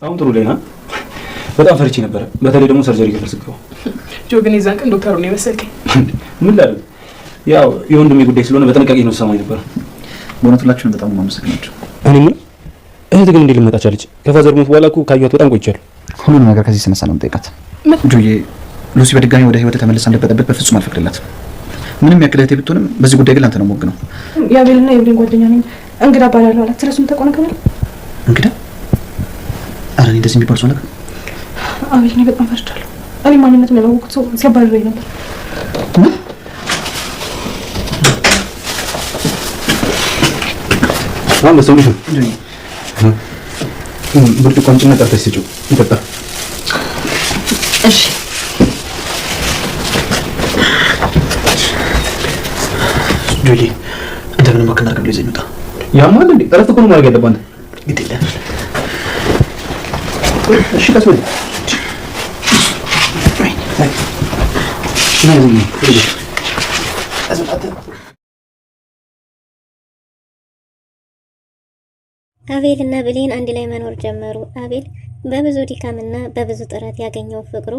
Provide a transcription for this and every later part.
አሁን ጥሩ ላይ ና። በጣም ፈርቼ ነበረ። በተለይ ደግሞ ሰርጀሪ ክፍል ስገባ ጆ ግን የዛን ቀን ዶክተሩ ነው የመሰልከኝ። ምን ላድርግ? ያው የወንድሜ ጉዳይ ስለሆነ በጥንቃቄ ነው ሰማኝ ነበር። በእውነት ሁላችሁንም በጣም ማመሰግናችሁ። እኔ ምን እህት ግን እንዴት ልመጣ ቻለች? ከፋዘር ሞት በኋላ እኮ ካየኋት በጣም ቆይቻለሁ። ሁሉንም ነገር ከዚህ ስነሳ ነው የምጠይቃት። ጆዬ ሉሲ በድጋሚ ወደ ህይወት ተመልሳ እንድትበጠበት በፍጹም አልፈቅድላትም። ምንም ያክል እህቴ ብትሆንም በዚህ ጉዳይ ግን አንተ ነው የምወግነው። የአቤልና የብሌን ጓደኛ ነኝ እንግዳ ባላለሁ አላት። ስለሱም ተቆነቀበል እንግዳ? ኧረ እኔ እንደዚህ የሚባል ሰው ነገር አቤል፣ እኔ በጣም ፈርቻለሁ። እኔ ማንነቱን ያላወቅሁት ሰው ሲያባርረኝ ነበር። አሁን ለሰውሽ ብርጭቆ አምጪና ጠርተሽ ስጪው ይጠጣ። እሺ ጆዬ እንደምንም አከናር ብሎ ይዘኝ ወጣ። ያማል እንዴ? ጠረፍ እኮ ነው ማድረግ ያለብህ አንተ። ግድ የለም እሺ ቀስ በል አቤል እና ብሌን አንድ ላይ መኖር ጀመሩ። አቤል በብዙ ድካምና በብዙ ጥረት ያገኘው ፍቅሩ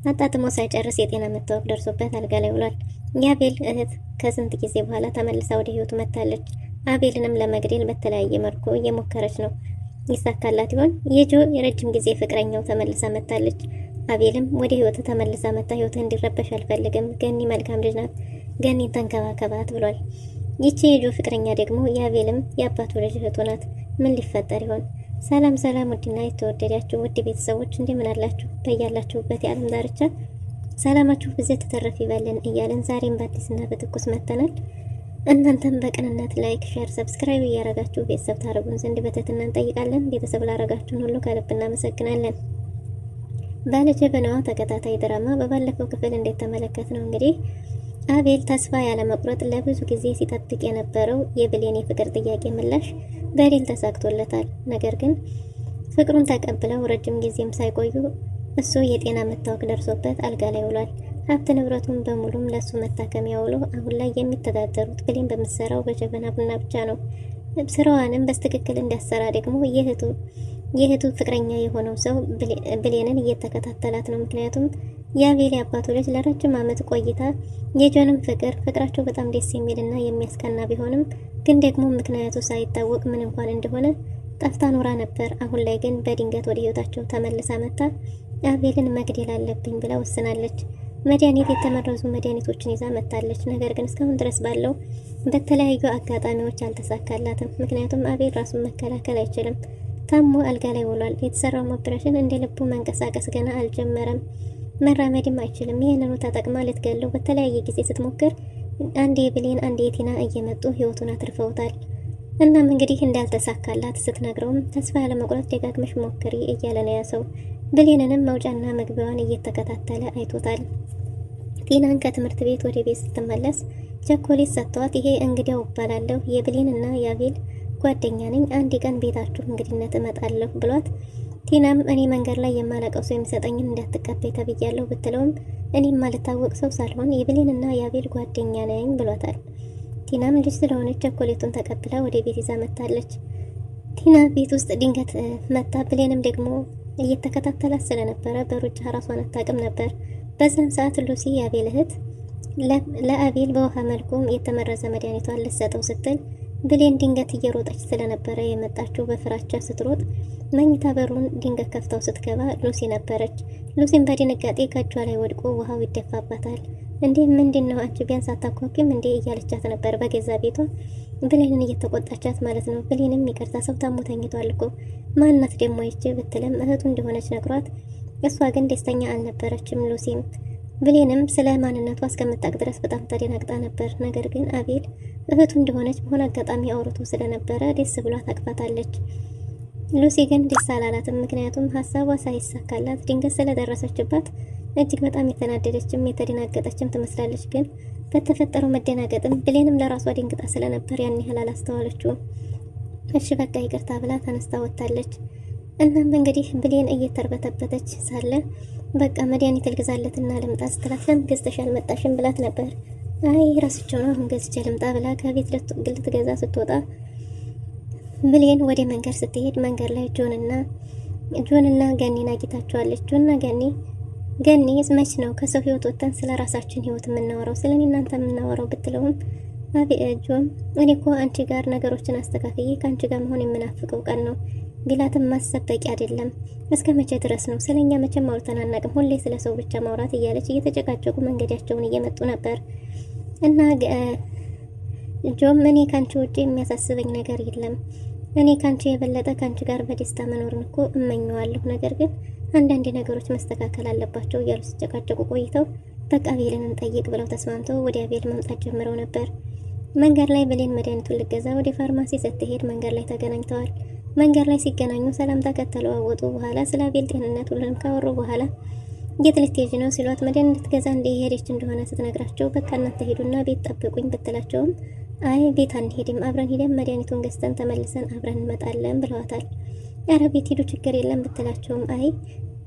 አጣጥሞ ሳይጨርስ የጤና መታወክ ደርሶበት አልጋ ላይ ውሏል። የአቤል እህት ከስንት ጊዜ በኋላ ተመልሳ ወደ ህይወቱ መጥታለች። አቤልንም ለመግደል በተለያየ መልኩ እየሞከረች ነው። ይሳካላት ይሆን? የጆ የረጅም ጊዜ ፍቅረኛው ተመልሳ መጥታለች። አቤልም ወደ ህይወቱ ተመልሳ መጣ። ህይወቱ እንዲረበሽ አልፈልግም፣ ገኒ መልካም ልጅ ናት፣ ገኒን ተንከባከባት ብሏል። ይቺ የጆ ፍቅረኛ ደግሞ የአቤልም የአባቱ ልጅ እህቱ ናት። ምን ሊፈጠር ይሆን? ሰላም ሰላም፣ ውድና የተወደዳችሁ ውድ ቤተሰቦች እንደምን አላችሁ? በያላችሁበት የዓለም ዳርቻ ሰላማችሁ ብዘት ተተረፍ ይበልን እያልን ዛሬም በአዲስና በትኩስ መጥተናል። እናንተም በቅንነት ላይክ፣ ሼር፣ ሰብስክራይብ እያረጋችሁ ቤተሰብ ታረጉን ዘንድ በትህትና እንጠይቃለን። ቤተሰብ ላረጋችሁን ሁሉ ከልብ እናመሰግናለን። ባለጀበናዋ ተከታታይ ድራማ በባለፈው ክፍል እንዴት ተመለከት ነው እንግዲህ አቤል ተስፋ ያለመቁረጥ ለብዙ ጊዜ ሲጠብቅ የነበረው የብሌን የፍቅር ጥያቄ ምላሽ በድል ተሳክቶለታል። ነገር ግን ፍቅሩን ተቀብለው ረጅም ጊዜም ሳይቆዩ እሱ የጤና መታወክ ደርሶበት አልጋ ላይ ውሏል። ሀብት ንብረቱን በሙሉም ለሱ መታከሚያ ውሎ አሁን ላይ የሚተዳደሩት ብሌን በምትሰራው በጀበና ቡና ብቻ ነው። ስራዋንም በትክክል እንዲያሰራ ደግሞ የእህቱ ፍቅረኛ የሆነው ሰው ብሌንን እየተከታተላት ነው። ምክንያቱም የአቤል አባቱ ልጅ ለረጅም ዓመት ቆይታ የጆንም ፍቅራቸው በጣም ደስ የሚልና የሚያስቀና ቢሆንም ግን ደግሞ ምክንያቱ ሳይታወቅ ምን እንኳን እንደሆነ ጠፍታ ኖራ ነበር። አሁን ላይ ግን በድንገት ወደ ህይወታቸው ተመልሳ መጣ። አቤልን መግደል አለብኝ ብላ ወስናለች። መድኃኒት የተመረዙ መድኃኒቶችን ይዛ መጣለች። ነገር ግን እስካሁን ድረስ ባለው በተለያዩ አጋጣሚዎች አልተሳካላትም። ምክንያቱም አቤል ራሱን መከላከል አይችልም። ታሞ አልጋ ላይ ውሏል። የተሰራው ኦፕሬሽን እንደ ልቡ መንቀሳቀስ ገና አልጀመረም። መራመድም አይችልም። ይህንኑ ተጠቅማ ልትገለው በተለያየ ጊዜ ስትሞክር አንዴ ብሌን አንዴ ቲና እየመጡ ህይወቱን አትርፈውታል። እናም እንግዲህ እንዳልተሳካላት ስትነግረውም ተስፋ ያለመቁረጥ ደጋግመሽ ሞክሪ እያለ ነው ያሰው። ብሌንንም መውጫና መግቢያዋን እየተከታተለ አይቶታል። ቲናን ከትምህርት ቤት ወደ ቤት ስትመለስ ቸኮሌት ሰጥቷት ይሄ እንግዲያው እባላለሁ የብሌን እና የአቤል ጓደኛ ነኝ፣ አንድ ቀን ቤታችሁ እንግድነት እመጣለሁ ብሏት ቲናም እኔ መንገድ ላይ የማላቀው ሰው የሚሰጠኝን እንዳትቀበይ ተብያለሁ ብትለውም እኔ የማልታወቅ ሰው ሳልሆን የብሌንና የአቤል ጓደኛ ነኝ ብሏታል። ቲናም ልጅ ስለሆነች ቸኮሌቱን ተቀብላ ወደ ቤት ይዛ መጣለች። ቲና ቤት ውስጥ ድንገት መጣ። ብሌንም ደግሞ እየተከታተላት ስለነበረ በሩጫ ራሷን አታውቅም ነበር። በዛን ሰዓት ሉሲ የአቤል እህት ለአቤል በውሃ መልኩም የተመረዘ መድኃኒቷን ልትሰጠው ስትል ብሌን ድንገት እየሮጠች ስለነበረ የመጣችው በፍራቻ ስትሮጥ መኝታ በሩን ድንገት ከፍተው ስትገባ ሉሲ ነበረች። ሉሲን በድንጋጤ ከእጇ ላይ ወድቆ ውሃው ይደፋባታል። እንዴ ምንድን ነው አንቺ ቢያንስ አታኳኪም እንዴ እያለቻት ነበር በገዛ ቤቷ ብሌንን እየተቆጣቻት ማለት ነው። ብሌንም ይቅርታ ሰው ታሞ ተኝቷል እኮ ማናት ደግሞ ይቺ ብትልም እህቱ እንደሆነች ነግሯት እሷ ግን ደስተኛ አልነበረችም። ሉሲም ብሌንም ስለ ማንነቷ እስከምታውቅ ድረስ በጣም ተደናግጣ ነበር። ነገር ግን አቤል እህቱ እንደሆነች በሆነ አጋጣሚ አውርቶ ስለነበረ ደስ ብሏት አቅፋታለች። ሉሲ ግን ደስ አላላትም። ምክንያቱም ሀሳቧ ሳይሳካላት ድንገት ስለደረሰችባት እጅግ በጣም የተናደደችም የተደናገጠችም ትመስላለች። ግን በተፈጠረው መደናገጥም ብሌንም ለራሷ ድንግጣ ስለነበር ያን ያህል አላስተዋለችውም። እሺ በቃ ይቅርታ ብላ ተነስታ ወጥታለች። እናም እንግዲህ ብሌን እየተርበተበተች ሳለ በቃ መድኃኒት ልግዛለትና ልምጣ ስትላት ለምን ገዝተሽ አልመጣሽም ብላት ነበር። አይ ረስቼው ነው አሁን ገዝቼ ልምጣ ብላ ከቤት ልትገዛ ስትወጣ ብሌን ወደ መንገድ ስትሄድ መንገድ ላይ ጆንና ጆንና ገኒን አግኝታቸዋለች። ጆንና ገኒ መች ነው ከሰው ህይወት ወጥተን ስለ ራሳችን ህይወት የምናወራው ስለኔ እናንተ የምናወራው ብትለውም ጆን እኔ እኮ አንቺ ጋር ነገሮችን አስተካክዬ ከአንቺ ጋር መሆን የምናፍቀው ቀን ነው ቢላትም ማሰብ በቂ አይደለም። እስከ መቼ ድረስ ነው ስለኛ መቼም አውርተን አናውቅም፣ ሁሌ ስለ ሰው ብቻ ማውራት እያለች እየተጨቃጨቁ መንገዳቸውን እየመጡ ነበር። እና ጆም እኔ ካንቺ ውጪ የሚያሳስበኝ ነገር የለም፣ እኔ ካንቺ የበለጠ ካንቺ ጋር በደስታ መኖርን እኮ እመኘዋለሁ፣ ነገር ግን አንዳንድ ነገሮች መስተካከል አለባቸው እያሉ ሲጨቃጨቁ ቆይተው በቃ አቤልን እንጠይቅ ብለው ተስማምተው ወደ አቤል መምጣት ጀምረው ነበር። መንገድ ላይ ብሌን መድኃኒቱን ልገዛ ወደ ፋርማሲ ስትሄድ መንገድ ላይ ተገናኝተዋል። መንገድ ላይ ሲገናኙ ሰላምታ ከተለዋወጡ በኋላ ስለ አቤል ጤንነት ሁሉንም ካወሩ በኋላ የት ልትሄጂ ነው ሲሏት መድኃኒት ልትገዛ እንደሄደች እንደሆነ ስትነግራቸው በቃ እናንተ ሄዱና ቤት ጠብቁኝ ብትላቸውም አይ ቤት አንሄድም፣ አብረን ሄደን መድኃኒቱን ገዝተን ተመልሰን አብረን እንመጣለን ብለዋታል። ኧረ ቤት ሄዱ ችግር የለም ብትላቸውም አይ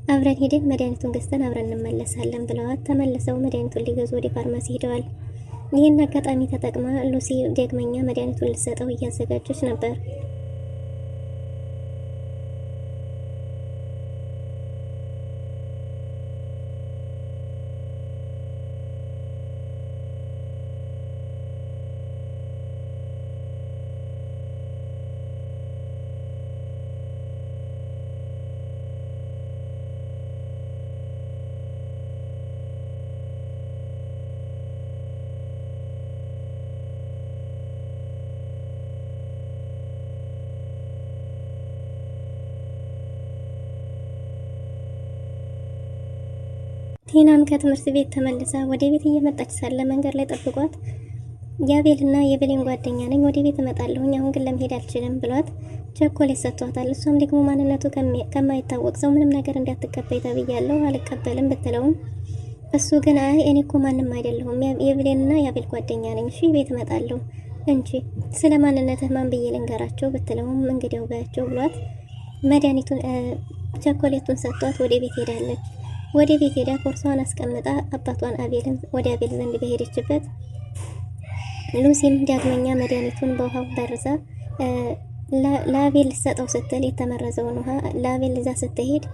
አብረን ሄደን መድኃኒቱን ገዝተን አብረን እንመለሳለን ብለዋት ተመልሰው መድኃኒቱን ሊገዙ ወደ ፋርማሲ ሄደዋል። ይህን አጋጣሚ ተጠቅማ ሉሲ ደግመኛ መድኃኒቱን ልትሰጠው እያዘጋጀች ነበር። ቲናም ከትምህርት ቤት ተመልሳ ወደ ቤት እየመጣች ሳለ መንገድ ላይ ጠብቋት የአቤልና የብሌን ጓደኛ ነኝ ወደ ቤት እመጣለሁኝ አሁን ግን ለመሄድ አልችልም ብሏት ቸኮሌት ሰጥቷታል። እሷም ደግሞ ማንነቱ ከማይታወቅ ሰው ምንም ነገር እንዳትቀበይ ተብያለሁ አልቀበልም ብትለውም እሱ ግን አይ እኔ እኮ ማንም አይደለሁም የብሌንና የአቤል ጓደኛ ነኝ እሺ ቤት እመጣለሁ እንጂ ስለ ማንነትህ ማን ብዬ ልንገራቸው ብትለውም እንግዲያው ባያቸው ብሏት መድኃኒቱን ቸኮሌቱን ሰጥቷት ወደ ቤት ሄዳለች። ወደ ቤት ሄዳ ቦርሳዋን አስቀምጣ አባቷን አቤልን ወደ አቤል ዘንድ በሄደችበት ሉሲም ዳግመኛ መድኃኒቱን በውሃው በርዛ ለአቤል ሰጠው ስትል የተመረዘውን ውሃ ለአቤል ይዛ ስትሄድ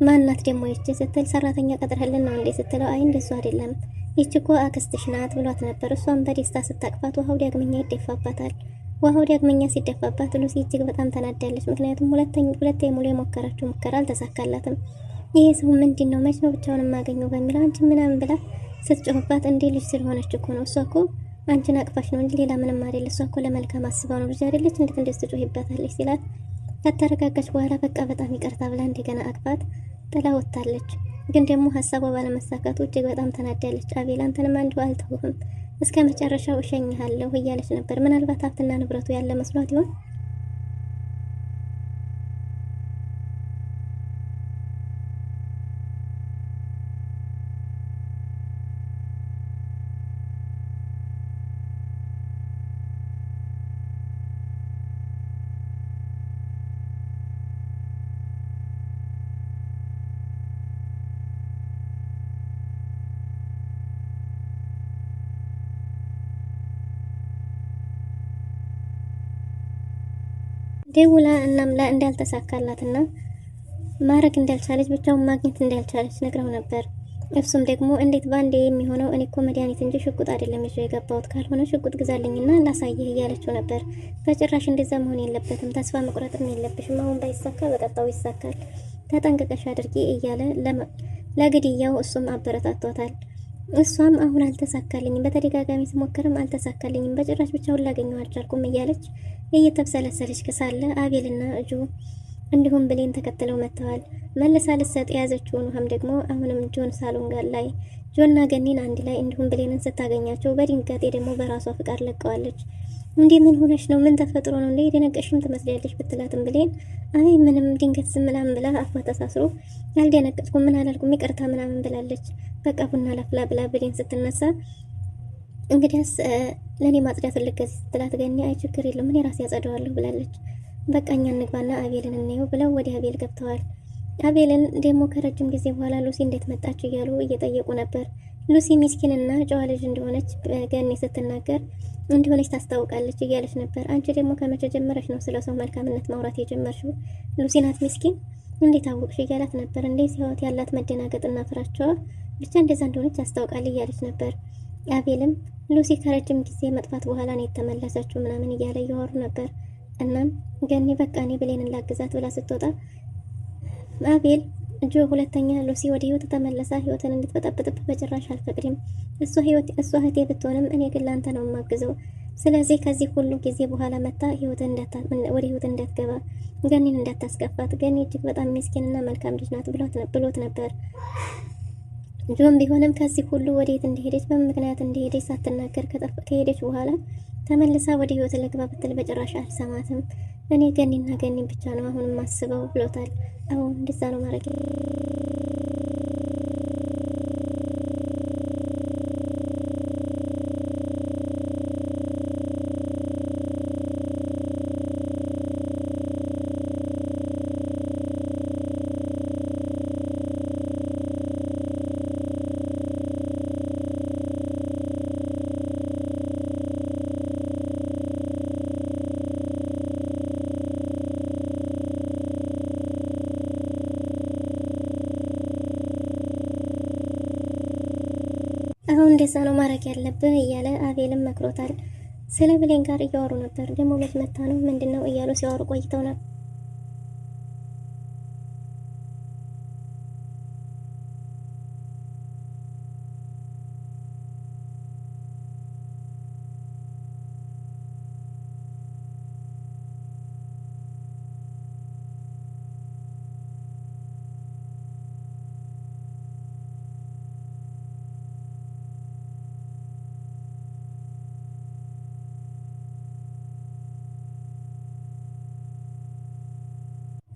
ማናት ደግሞ ይቺ ስትል ሰራተኛ ቀጥረህልን ነው እንዴ ስትለው አይ እንደሱ አይደለም ይቺ እኮ አክስትሽ ናት ብሏት ነበር። እሷም በደስታ ስታቅፋት ውሃው ዳግመኛ ይደፋባታል። ውሃው ዳግመኛ ሲደፋባት ሉሲ እጅግ በጣም ተናዳለች። ምክንያቱም ሁለቴ ሙሉ የሞከራችው ሙከራ አልተሳካላትም። ይሄ ሰው ምንድን ነው መች ነው ብቻውን የማገኘው በሚል አንቺ ምናምን ብላ ስትጮህባት እንዴ ልጅ ስለሆነች እኮ ነው እሷ እኮ አንቺን አቅፋሽ ነው እንጂ ሌላ ምንም አይደል እሷ እኮ ለመልካም አስባ ነው ልጅ አይደለች እንዴት እንደዚህ ትጮህባታለች ሲላት ከተረጋጋች በኋላ በቃ በጣም ይቅርታ ብላ እንደገና አቅፋት ጥላ ወጣለች። ግን ደግሞ ሀሳቧ ባለመሳካቱ እጅግ በጣም ተናዳለች። አቤል አንተንም አንዱ አልተውህም እስከ መጨረሻው እሸኝሃለሁ እያለች ነበር። ምናልባት ሀብትና ንብረቱ ያለ መስሏት ይሆን? ደውላ እናም እንዳልተሳካላትና ማረግ እንዳልቻለች ብቻውን ማግኘት እንዳልቻለች ነግረው ነበር። እሱም ደግሞ እንዴት ባንዴ የሚሆነው እኔ እኮ መድኃኒት እንጂ ሽጉጥ አይደለም ይዤ የገባሁት ካልሆነ ሽጉጥ ግዛልኝና ላሳየህ እያለችው ነበር። በጭራሽ እንደዛ መሆን የለበትም ተስፋ መቁረጥም የለብሽም አሁን ባይሳካ በቀጣው ይሳካል ተጠንቅቀሽ አድርጊ እያለ ለግድያው እሱም አበረታቷታል። እሷም አሁን አልተሳካልኝም በተደጋጋሚ ስሞክርም አልተሳካልኝም በጭራሽ ብቻውን ላገኘው አልቻልኩም እያለች እየተብሰለሰለች ከሳለ አቤልና እጁ እንዲሁም ብሌን ተከትለው መጥተዋል። መልሳ ልትሰጥ የያዘችውን ውሃም ደግሞ አሁንም ጆን ሳሎን ጋር ላይ ጆንና ገኒን አንድ ላይ እንዲሁም ብሌንን ስታገኛቸው በድንጋጤ ደግሞ በራሷ ፍቃድ ለቀዋለች። እንዴ ምን ሆነሽ ነው? ምን ተፈጥሮ ነው? እንዴ የደነቀሽም ትመስላለች ብትላትም ብሌን አይ ምንም ድንገት ዝም ምናምን ብላ አፏ ተሳስሮ ያልደነቀጥኩም ምን አላልኩም ይቅርታ ምናምን ብላለች። በቃ ቡና ላፍላ ብላ ብሌን ስትነሳ እንግዲያስ ለኔ ማጽዳት ልገዝ ስትላት ገኒ አይ ችግር የለም እኔ ራሴ ያጸዳዋለሁ ብላለች። በቃ እኛ እንግባና አቤልን እንየው ብለው ወደ አቤል ገብተዋል። አቤልን ደግሞ ከረጅም ጊዜ በኋላ ሉሲ እንዴት መጣች እያሉ እየጠየቁ ነበር። ሉሲ ሚስኪንና ጨዋ ልጅ እንደሆነች ገኒ ስትናገር እንደሆነች ታስታውቃለች እያለች ነበር። አንቺ ደግሞ ከመቼ ጀመረሽ ነው ስለ ሰው መልካምነት ማውራት የጀመርሽው? ሉሲ ናት ሚስኪን? እንዴት አወቅሽ እያላት ነበር። እንዴ ሲያወት ያላት መደናገጥና ፍራቻዋ ብቻ እንደዛ እንደሆነች ያስታውቃል እያለች ነበር። አቤልም ሉሲ ከረጅም ጊዜ መጥፋት በኋላ ነው የተመለሰችው ምናምን እያለ እያወሩ ነበር። እናም ገኒ በቃ እኔ ብሌንን ላግዛት ብላ ስትወጣ አቤል ጆ ሁለተኛ ሉሲ ወደ ህይወት ተመለሳ ህይወትን እንድትበጠብጥብህ በጭራሽ አልፈቅድም። እሷ እህቴ ብትሆንም እኔ ግን ላንተ ነው የማግዘው። ስለዚህ ከዚህ ሁሉ ጊዜ በኋላ መታ ወደ ህይወት እንዳትገባ ገኒን እንዳታስከፋት። ገኒ እጅግ በጣም ምስኪንና መልካም ልጅ ናት ብሎት ነበር። ጆም ቢሆንም ከዚህ ሁሉ ወዴት እንደሄደች በምን ምክንያት እንደሄደች ሳትናገር ከሄደች በኋላ ተመልሳ ወደ ህይወት ልግባ ብትል በጭራሽ አልሰማትም። እኔ ገኒና ገኒን ብቻ ነው አሁን ማስበው ብሎታል። አሁን እንደዛ ነው ማድረግ አሁን እንደዛ ነው ማድረግ ያለብህ እያለ አቤልም መክሮታል። ስለ ብሌን ጋር እያወሩ ነበር። ደግሞ መች መታ ነው ምንድነው እያሉ ሲያወሩ ቆይተው ነበር።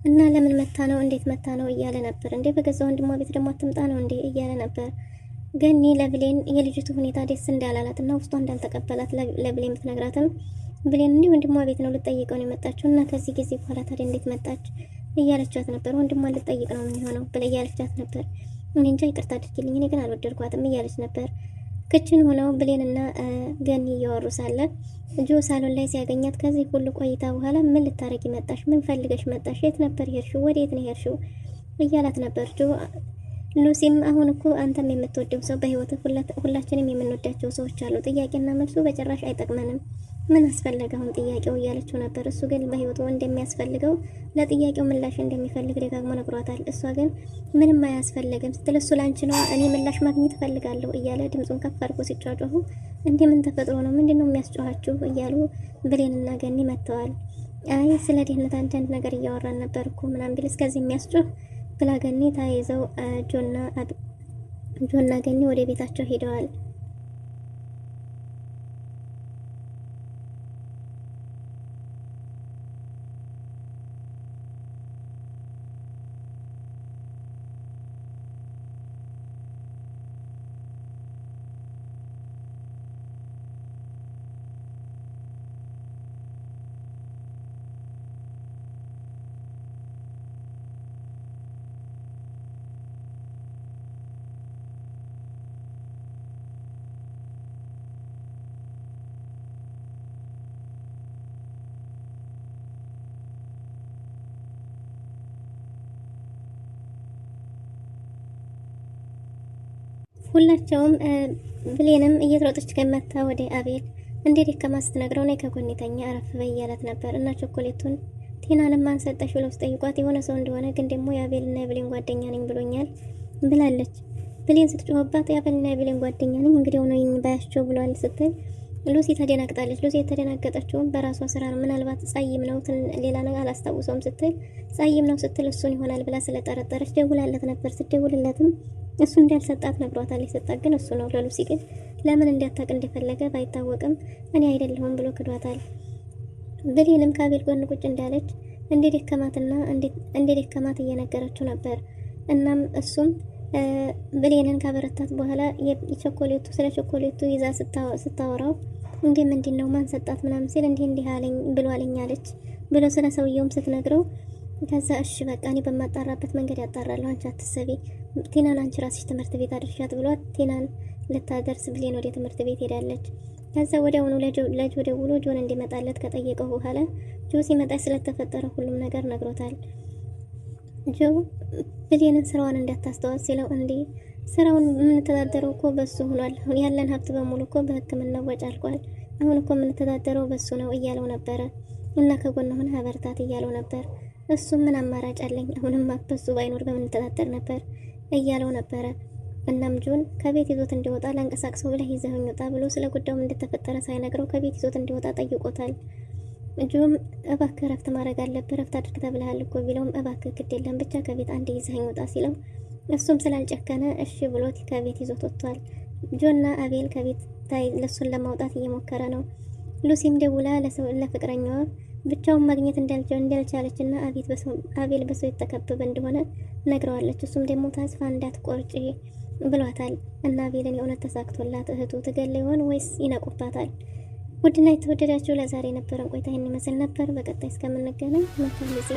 እና ለምን መታ ነው እንዴት መታ ነው እያለ ነበር። እንዴ በገዛ ወንድሟ ቤት ደግሞ አትምጣ ነው እንዴ እያለ ነበር። ገኒ ለብሌን የልጅቱ ሁኔታ ደስ እንዳላላት እና ውስጧ እንዳልተቀበላት ለብሌን ብትነግራትም ብሌን እንዲህ ወንድሟ ቤት ነው ልጠይቀው ነው የመጣችው እና ከዚህ ጊዜ በኋላ ታዲያ እንዴት መጣች እያለቻት ነበር። ወንድሟን ልጠይቅ ነው የሚሆነው ብለ እያለቻት ነበር። እኔ እንጃ ይቅርታ አድርጊልኝ እኔ ግን አልወደድኳትም እያለች ነበር። ክችን ሆነው ብሌንና ገኒ እያወሩ ሳለ ጆ ሳሎን ላይ ሲያገኛት ከዚህ ሁሉ ቆይታ በኋላ ምን ልታረጊ መጣሽ? ምን ፈልገሽ መጣሽ? የት ነበር ሄድሽው? ወዴት ነው ሄድሽው? እያላት ነበር ጆ። ሉሲም አሁን እኮ አንተም የምትወደው ሰው በህይወት ሁላችንም የምንወዳቸው ሰዎች አሉ። ጥያቄና መልሱ በጭራሽ አይጠቅመንም። ምን አስፈለገ አሁን ጥያቄው እያለችው ነበር። እሱ ግን በህይወቱ እንደሚያስፈልገው ለጥያቄው ምላሽ እንደሚፈልግ ደጋግሞ ነግሯታል። እሷ ግን ምንም አያስፈልግም ስትል እሱ ላንቺ ነው እኔ ምላሽ ማግኘት እፈልጋለሁ እያለ ድምፁን ከፍ አድርጎ ሲጫጫሁ እንዴ ምን ተፈጥሮ ነው ምንድነው የሚያስጨዋችሁ እያሉ ብሌንና ገኒ መጥተዋል። አይ ስለ ደህንነት አንዳንድ ነገር እያወራን ነበር እኮ ምናምን ቢል እስከዚህ የሚያስጨው ብላ ገኒ ተያይዘው ጆና ገኒ ወደ ቤታቸው ሄደዋል። ሁላቸውም ብሌንም እየተሮጠች ከመታ ወደ አቤል እንዴ ደከማ ስትነግረው ነይ ከጎኔ ተኛ አረፍ በይ እያላት ነበር። እና ቾኮሌቱን ቴናንም ማን ሰጠሽ ብለው ሲጠይቋት የሆነ ሰው እንደሆነ ግን ደግሞ የአቤልና የብሌን ጓደኛ ነኝ ብሎኛል ብላለች። ብሌን ስትጮህባት የአቤልና የብሌን ጓደኛ ነኝ እንግዲህ ሆነ ባያቸው ብሏል ስትል ሉሲ ተደናግጣለች። ሉሲ የተደናገጠችውም በራሷ ስራ ነው። ምናልባት ጻይም ነው ሌላ ነገር አላስታውሰውም ስትል ጻይም ነው ስትል እሱን ይሆናል ብላ ስለጠረጠረች ደውላለት ነበር። ስትደውልለትም እሱ እንዳልሰጣት ነግሯታል። የሰጣት ግን እሱ ነው። ለሉሲ ግን ለምን እንዲያታቅ እንደፈለገ ባይታወቅም እኔ አይደለሁም ብሎ ክዷታል። ብሌንም ከአቤል ጎን ቁጭ እንዳለች እንደ ደከማት እየነገረችው ነበር። እናም እሱም ብሌንን ካበረታት በኋላ ስለ ቾኮሌቱ ይዛ ስታወራው እንዴ ምንድነው ማን ሰጣት ምናምን ሲል እንዲህ አለኝ ብሏልኝ አለች ብሎ ስለ ሰውየውም ስትነግረው ከዛ እሺ በቃ እኔ በማጣራበት መንገድ ያጣራለሁ አንቺ አትሰቢ ቴናን አንቺ ራስሽ ትምህርት ቤት አድርሻት ብሏት ቴናን ልታደርስ ብሌን ወደ ትምህርት ቤት ሄዳለች። ከዛ ወዲያውኑ ለጆ ደውሎ ጆን እንዲመጣለት ከጠየቀው በኋላ ጆ ሲመጣ ስለተፈጠረ ሁሉም ነገር ነግሮታል። ጆ ብሌንን ስራዋን እንዳታስተዋት ሲለው እንዴ ስራውን የምንተዳደረው እኮ በሱ ሆኗል። ያለን ሀብት በሙሉ እኮ በሕክምና ወጪ አልቋል። አሁን እኮ የምንተዳደረው በሱ ነው እያለው ነበረ እና ከጎን ሆነ አበርታት እያለው ነበር። እሱም ምን አማራጭ አለኝ አሁንማ በሱ ባይኖር በምንተዳደር ነበር እያለው ነበረ። እናም ጆን ከቤት ይዞት እንዲወጣ ላንቀሳቅሰው ብለህ ይዘኸኝ ወጣ ብሎ ስለ ጉዳዩም እንደተፈጠረ ሳይነግረው ከቤት ይዞት እንዲወጣ ጠይቆታል። ጆም እባክህ እረፍት ማድረግ አለብህ እረፍት አድርግ ተብለሃል እኮ ቢለውም እባክህ ግድ የለም ብቻ ከቤት አንድ ይዘኸኝ ወጣ ሲለው እሱም ስላልጨከነ እሺ ብሎት ከቤት ይዞት ወጥቷል። ጆና አቤል ከቤት ለሱን ለማውጣት እየሞከረ ነው። ሉሲም ደውላ ለፍቅረኛዋ ብቻውን ማግኘት እንዳልቻለች እና አቤል በሰው የተከበበ እንደሆነ ነግረዋለች። እሱም ደግሞ ተስፋ እንዳትቆርጪ ብሏታል እና አቤልን የእውነት ተሳክቶላት እህቱ ትገል ይሆን ወይስ ይነቁባታል? ውድና የተወደዳችሁ ለዛሬ የነበረን ቆይታ ይህን ይመስል ነበር። በቀጣይ እስከምንገናኝ መልካም ጊዜ